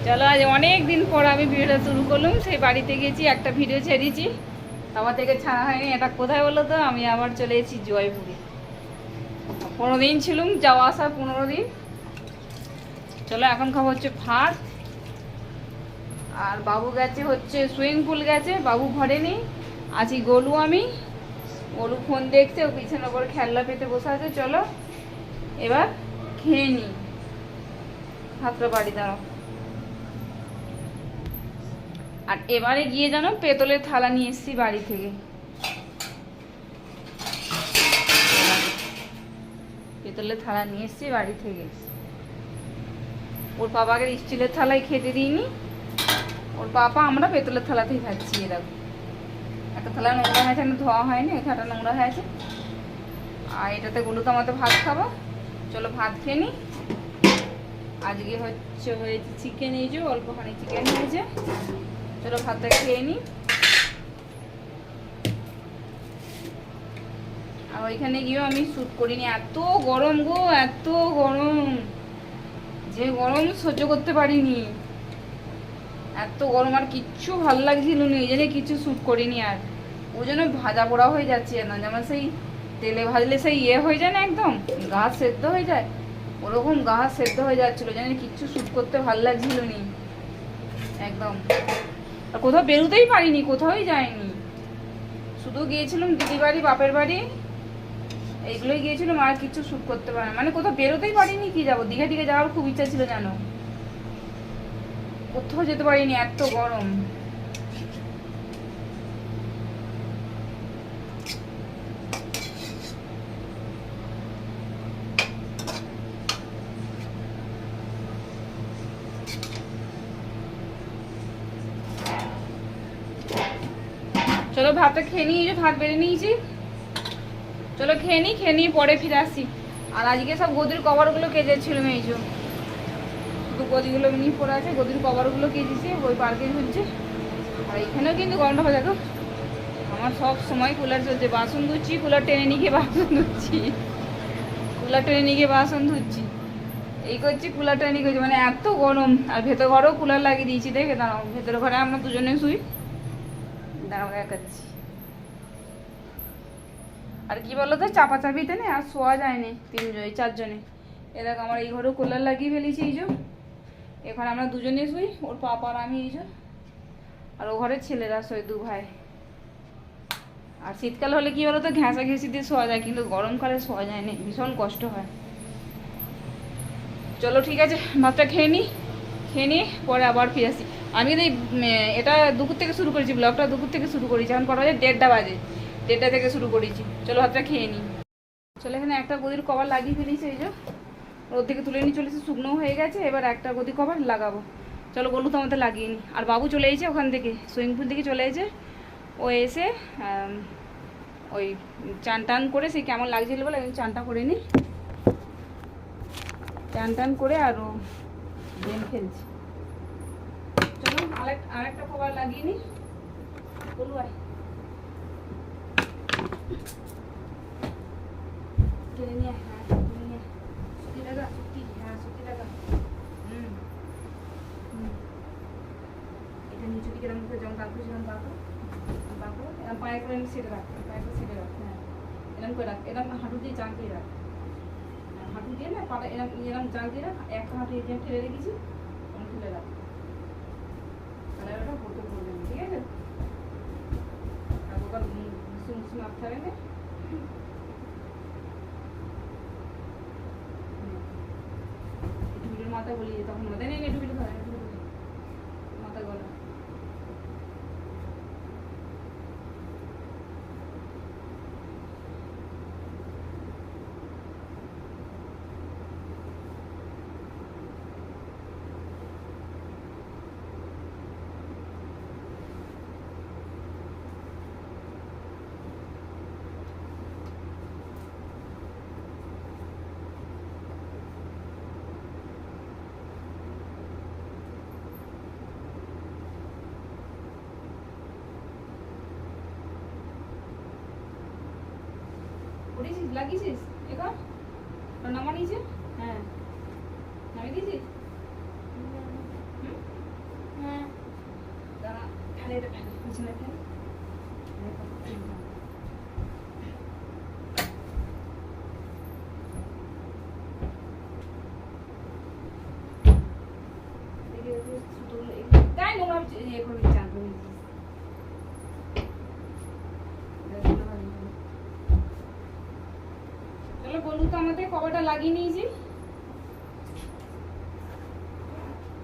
চলো আজ অনেক দিন পর আমি ভিডিওটা শুরু করলাম। সেই বাড়িতে গেছি, একটা ভিডিও ছেড়েছি, আমার থেকে ছাড়া হয়নি। এটা কোথায় বলো তো? আমি আবার চলে এসেছি জয়পুরে। 15 দিন ছিলাম, যাওয়া আসা 15 দিন। চলো এখন খাবো হচ্ছে ভাত। আর বাবু গেছে হচ্ছে সুইমিং পুল গেছে, বাবু ঘরে নেই। আছি গোলু, আমি গোলু ফোন দেখছে, ও বিছানার উপর খেলনা পেতে বসে আছে। চলো এবার খেয়ে নিই ভাতটা, বাড়ি দাঁড়াও। আর এবারে গিয়ে জানো পেতলের থালা নিয়ে এসেছি বাড়ি থেকে। পেতলের থালা নিয়ে এসেছি বাড়ি থেকে। ওর বাবাকে স্টিলের থালায় খেতে দিইনি, ওর পাপা আমরা পেতলের থালাতেই খাচ্ছি। এরকম একটা থালা নোংরা হয়েছে, আমি ধোয়া হয়নি, এই থালাটা নোংরা হয়েছে। আর এটাতে গুলো তো আমাদের ভাত খাবো। চলো ভাত খেয়ে নিই। আজকে হয়েছে চিকেন, এই যে অল্পখানি চিকেন হয়েছে। চলো ভাতটা খেয়ে নিই। আর ওইখানে গিয়েও আমি শ্যুট করিনি, এত গরম গো, এত গরম, যে গরম সহ্য করতে পারিনি। এত গরম আর কিচ্ছু ভাল লাগছিল না, এই জন্য কিছু শ্যুট করিনি। আর ওই জন্য ভাজা পোড়া হয়ে যাচ্ছে না, যেমন সেই তেলে ভাজলে সেই হয়ে যায় না, একদম গা সেদ্ধ হয়ে যায়, ওরকম গা সেদ্ধ হয়ে যাচ্ছিলো, জানি কিচ্ছু শ্যুট করতে ভাল লাগছিল নি একদম। আর কোথাও বেরোতেই পারিনি, কোথাওই যাইনি, শুধু গিয়েছিলাম দিদি বাড়ি, বাপের বাড়ি, এইগুলোই গিয়েছিলাম। আর কিছু শ্যুট করতে পারি না, মানে কোথাও বেরোতেই পারিনি। কি যাবো, দীঘা টিঘা যাওয়ার খুব ইচ্ছা ছিল জানো, কোথাও যেতে পারিনি, এত গরম। চলো ভাতটা খেয়ে নিই, যে ভাত বেড়ে নিয়েছি। চলো খেয়ে নিই, খেয়ে নিয়ে পরে ফিরে আসি। আর আজকে সব গদির কভারগুলো কেজেছিল, এই যে শুধু গদিগুলো নিয়ে পড়ে আছে, গদির কভারগুলো কেজেছি, ওই পার্কে ঝুলছে। আর এখানেও কিন্তু গরমটা হয়ে দেখো, আমার সব সময় কুলার চলছে। বাসন ধুচ্ছি, কুলার টেনে নিয়ে গিয়ে বাসন ধুচ্ছি, কুলার টেনে নিয়ে গিয়ে বাসন ধুচ্ছি, এই করছি, কুলার টেনে নিয়ে করছি, মানে এত গরম। আর ভেতর ঘরেও কুলার লাগিয়ে দিয়েছি, দেখে দাঁড়াও, ভেতর ঘরে আমরা দুজনে শুই, দাঁড়াও দেখাচ্ছি। আর কি বলতো, চাপাচাপিতে না আর শোয়া যায়নি, চারজনে। এরকম আমার এই ঘরেও কুলার লাগিয়ে ফেলেছি, এই যে এখানে আমরা দুজনে শুই, ওর পাপা আর আমি, এই যে। আর ও ঘরে ছেলেরা শোয়, দু ভাই। আর শীতকাল হলে কি বলতো, ঘেঁষা ঘেঁষি দিয়ে শোয়া যায়, কিন্তু গরমকালে শোয়া যায় না, ভীষণ কষ্ট হয়। চলো ঠিক আছে, ভাতটা খেয়ে নিই, খেয়ে নিয়ে পরে আবার ফিরে আসি। আমি কিন্তু এটা দুপুর থেকে শুরু করেছি, ব্লগটা দুপুর থেকে শুরু করেছি, এখন কটা বাজে, 1:30 বাজে, 1:30 থেকে শুরু করেছি। চলো ভাতটা খেয়ে নিই। চলো এখানে একটা গদির কভার লাগিয়ে ফেলেছি, এই যে রোদ থেকে তুলে নিয়ে চলেছি, শুকনো হয়ে গেছে। এবার একটা গদির কভার লাগাবো। চলো গলু তো আমাদের লাগিয়ে নিই। আর বাবু চলে এসেছে ওখান থেকে, সুইমিং পুল থেকে চলে এসেছে। ও এসে ওই চান টান করে, সেই কেমন লাগছিল বলে আমি চানটা করে নিই, চান টান করে আর ও গেম খেলছি। চলো আরেকটা কভার লাগিয়ে নিই। বলু আয়, কিনে নিয়ে, হ্যাঁ কিনে নিয়ে, সত্যি টাকা, সত্যি, হ্যাঁ সত্যি টাকা। এটা নিচু দিকে এরকম করে, যেমন কাকু সেরকম কাকু, কাকু এরকম পায়ে করে সেটে রাখ, পায়ে করে সেটে রাখ, হ্যাঁ এরকম করে রাখ, এরকম হাঁটু দিয়ে চাঁকিয়ে রাখ, হাঁটু দিয়ে না পাটা এরকম এরকম চাঁকিয়ে রাখ, একটা হাঁটু এরকম ঠেলে রেখেছি, এরকম তুলে রাখ, তাহলে ওটা পড়তে পড়বে না, ঠিক আছে? আর ওটা মুসুম মুসুম মাথা রেখে ঢুবিটার মাথায় বলিয়ে, তখন মাথায় নেই, ঢুবিটা ধরে মাথা গলা। করেছিস, লাগিয়েছিস এখন নামা নিয়েছে, হ্যাঁ নামিয়ে দিয়েছিস। বিছানাতে তাই নোংরা ইয়ে করবি চান করবি। চলো বলু তো আমাদের কবাটা লাগিয়ে নিয়েছি।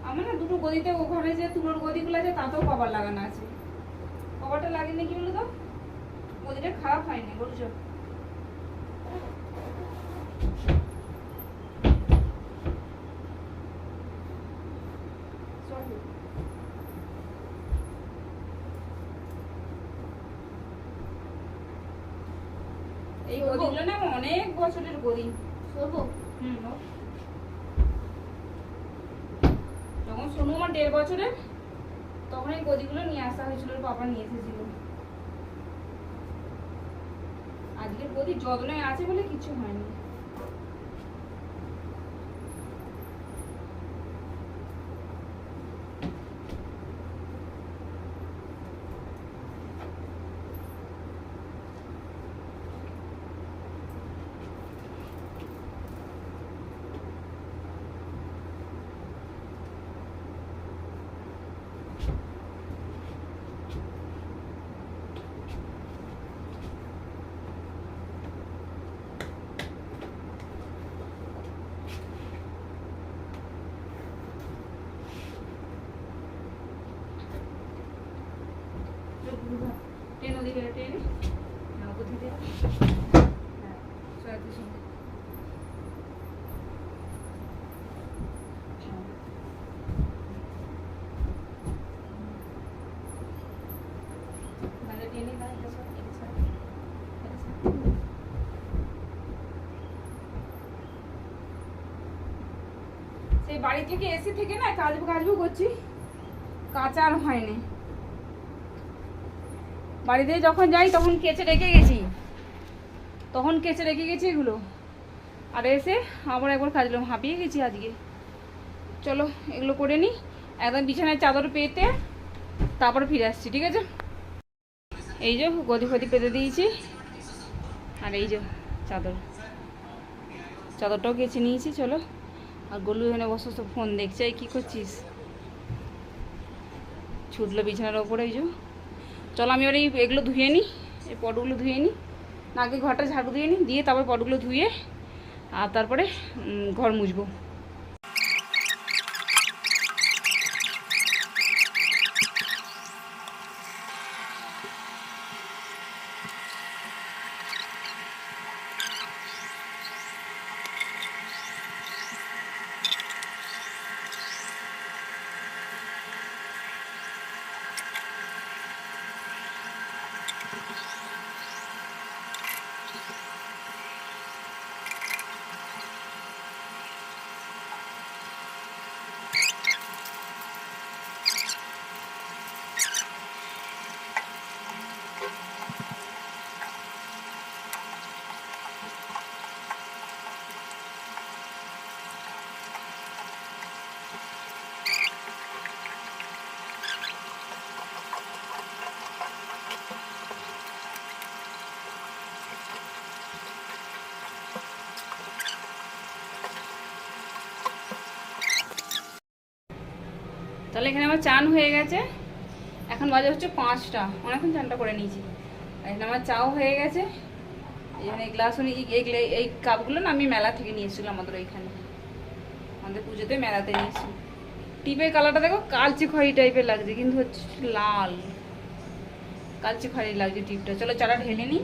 আমার না দুটো গদিতে ওখানে যে তুলোর গদিগুলো আছে তাতেও কভার লাগানো আছে। কভারটা লাগিয়ে কি বলো তো, গদিটা খারাপ হয়নি বলছো। এই গদিগুলো না অনেক বছরের গদি। যখন সোনু আমার 1.5 বছরের তখন এই গদিগুলো নিয়ে আসা হয়েছিল, বাবা নিয়ে এসেছিল। আজকের গদি যত্নে আছে বলে কিছু হয়নি। টেনে দিকে টেনে গদি দিয়ে সয়াতে সঙ্গে টেনে না এটা সব সেই বাড়ি থেকে এসে থেকে না কাজও করছি, কাঁচা আর হয়নি। বাড়িতে যখন যাই তখন কেচে রেখে গেছি এগুলো, আর এসে আবার একবার কাজলাম, হাঁপিয়ে গেছি আজকে। চলো এগুলো করে নিই, একদম বিছানায় চাদর পেতে তারপর ফিরে আসছি, ঠিক আছে। এই যে গদি ফদি পেতে দিয়েছি, আর এই যে চাদরটাও কেচে নিয়েছি। চলো, আর গলু এখানে বসে তো ফোন দেখছে। কি করছিস? ছুটলো বিছানার ওপরে। এই যে চলো আমি এবার এগুলো ধুয়ে নিই, এই পটগুলো ধুয়ে নিই, আগে ঘরটা ঝাড়ু দিয়ে নিই, দিয়ে তারপর পটগুলো ধুয়ে আর তারপরে ঘর মুছবো। তাহলে এখানে আমার চান হয়ে গেছে, এখন বাজে হচ্ছে 5টা, অনেকক্ষণ চানটা করে নিয়েছি। এখানে আমার চাও হয়ে গেছে। এখানে গ্লাসও এই কাপগুলো না আমি মেলা থেকে নিয়েছিলাম, আমাদের পুজোতে মেলাতে নিয়েছি। টিপের কালারটা দেখো কালচে খয়েরি টাইপের লাগছে, কিন্তু হচ্ছে লাল, কালচে খয়েরি লাগছে টিপটা। চলো চাটা ঢেলে নিই।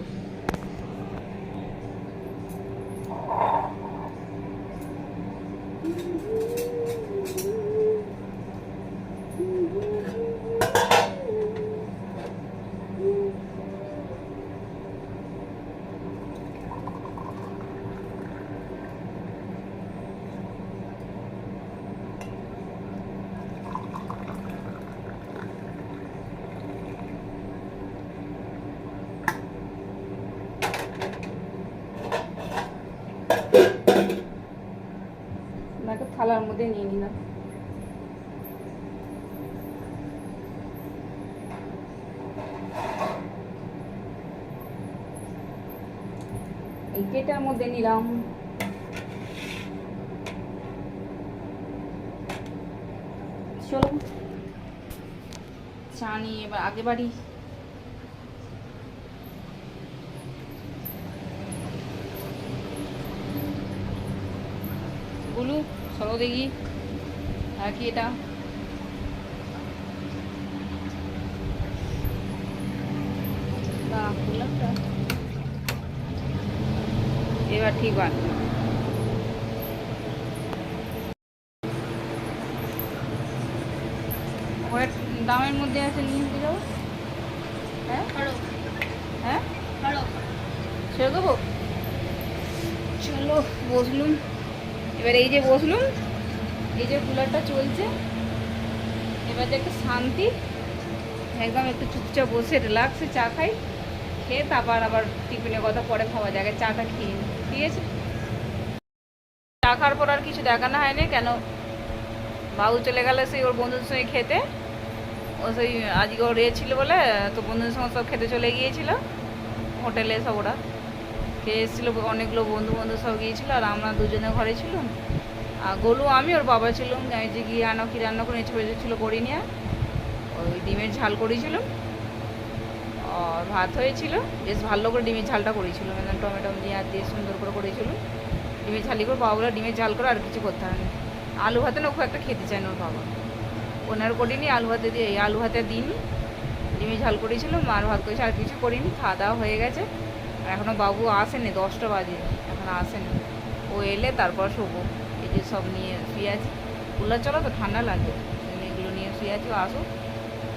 থালার মধ্যে নিয়ে নিলাম। কেটার মধ্যে নিলাম। চলো চা নিয়ে এবার আগে বাড়ি। বলু চলো দেখি আর কি এটা। এবার ঠিক বান দামের মধ্যে আছে নিয়ে নিতে যাবো। হ্যাঁ হ্যাঁ ছেড়ে দেবো। চলো বসলুম, এবার এই যে বসলুম, এই যে কুলারটা চলছে, এবার যে একটা শান্তি, একদম একটু চুপচাপ বসে রিল্যাক্সে চা খাই, খেয়ে তারপর আবার টিফিনের কথা পরে খাওয়া যায়, চাটা খেয়ে নিই, ঠিক আছে। চা খাওয়ার পর আর কিছু দেখানো হয়নি, কেন বাবু চলে গেলে সেই ওর বন্ধুদের সঙ্গে খেতে, ও সেই আজকে ওর ছিল বলে তো বন্ধুদের সঙ্গে সব খেতে চলে গিয়েছিল হোটেলে, সব ওরা খেয়ে এসেছিলো, অনেকগুলো বন্ধু সব গিয়েছিলো, আর আমরা দুজনে ঘরে ছিলাম, আর গোলু আমি ওর বাবা ছিলাম। আমি যে গিয়ে কি রান্না করে নেচে বেজেছিলো করি নিয়ে, ওই ডিমের ঝাল করেছিলাম, আর ভাত হয়েছিল, বেশ ভালো করে ডিমের ঝালটা করেছিল, মানে টমেটো দিয়ে আর দিয়ে সুন্দর করে করেছিল ডিমের ঝালি করে। বাবা বলে ডিমের ঝাল করে আর কিছু করতে হয়নি। আলু ভাতে না খুব একটা খেতে চায় না ওর বাবা, ওনার করিনি, আলু ভাতে দিয়ে এই আলু ভাতে দিইনি, ডিমের ঝাল করেছিলাম, আর ভাত করেছি, আর কিছু করিনি। খাওয়া দাওয়া হয়ে গেছে, আর এখনও বাবু আসেনি, 10টা বাজে এখন আসেনি, ও এলে তারপর শোবো। এই যে সব নিয়ে শুয়ে আছি, কুলার চলো তো ঠান্ডা লাগে, এগুলো নিয়ে শুয়ে আছি, ও আসুক,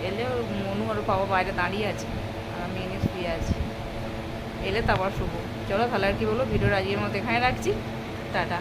এলে ওর মনু আর বাবা বাইরে দাঁড়িয়ে আছে, আর আমি এনে শুয়ে আছি, এলে তারপর শোবো। চলো তাহলে আর কি বলো, ভিডিওর আজকের মতো এখানে রাখছি, টাটা।